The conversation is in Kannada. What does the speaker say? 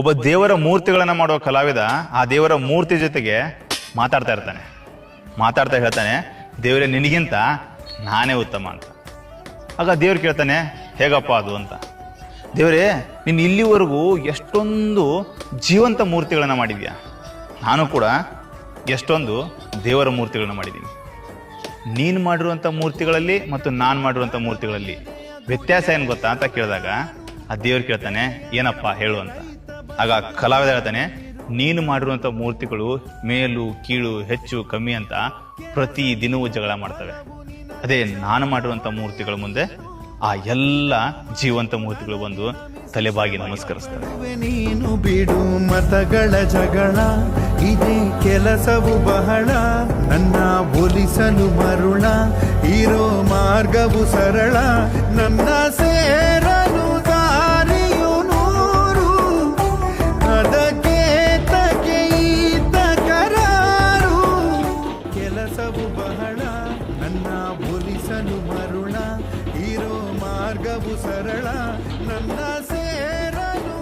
ಒಬ್ಬ ದೇವರ ಮೂರ್ತಿಗಳನ್ನು ಮಾಡುವ ಕಲಾವಿದ ಆ ದೇವರ ಮೂರ್ತಿ ಜೊತೆಗೆ ಮಾತಾಡ್ತಾ ಇರ್ತಾನೆ. ಮಾತಾಡ್ತಾ ಹೇಳ್ತಾನೆ, ದೇವರೇ ನಿನಗಿಂತ ನಾನೇ ಉತ್ತಮ ಅಂತ. ಆಗ ದೇವ್ರು ಕೇಳ್ತಾನೆ, ಹೇಗಪ್ಪ ಅದು ಅಂತ. ದೇವರೇ, ನೀನು ಇಲ್ಲಿವರೆಗೂ ಎಷ್ಟೊಂದು ಜೀವಂತ ಮೂರ್ತಿಗಳನ್ನ ಮಾಡಿದ್ಯಾ, ನಾನು ಕೂಡ ಎಷ್ಟೊಂದು ದೇವರ ಮೂರ್ತಿಗಳನ್ನ ಮಾಡಿದ್ದೀನಿ. ನೀನು ಮಾಡಿರುವಂಥ ಮೂರ್ತಿಗಳಲ್ಲಿ ಮತ್ತು ನಾನು ಮಾಡಿರುವಂಥ ಮೂರ್ತಿಗಳಲ್ಲಿ ವ್ಯತ್ಯಾಸ ಏನು ಗೊತ್ತಾ ಅಂತ ಕೇಳಿದಾಗ ಆ ದೇವ್ರು ಕೇಳ್ತಾನೆ, ಏನಪ್ಪ ಹೇಳು ಅಂತ. ಆಗ ಕಲಾವಿದ ಹೇಳ್ತಾನೆ, ನೀನು ಮಾಡಿರುವಂಥ ಮೂರ್ತಿಗಳು ಮೇಲು ಕೀಳು ಹೆಚ್ಚು ಕಮ್ಮಿ ಅಂತ ಪ್ರತಿ ದಿನವೂ ಜಗಳ ಮಾಡ್ತವೆ. ಅದೇ ನಾನು ಮಾಡಿರುವಂಥ ಮೂರ್ತಿಗಳ ಮುಂದೆ ಆ ಎಲ್ಲ ಜೀವಂತ ಮೂರ್ತಿಗಳು ಬಂದು ತಲೆಬಾಗಿ ನಮಸ್ಕರಿಸ್ತವೆ. ನೀನು ಬಿಡು ಮತಗಳ ಜಗಳ, ಇದೇ ಕೆಲಸವು ಬಹಳ. ನನ್ನ ಒಲಿಸಲು ಮರುಳ, ಇರೋ ಮಾರ್ಗವು ಸರಳ. ನನ್ನ ಸೇರಲು ದಾರಿಯು ನೂರು, ಅದಕ್ಕೆ ತಗೆ ಈತ ಕರಾರು. ಕೆಲಸವು ಬಹಳ, ನನ್ನ ಒಲಿಸಲು ಮರುಳ, ಇರೋ ಮಾರ್ಗವು ಸರಳ. ನನ್ನ ಸೇರಲು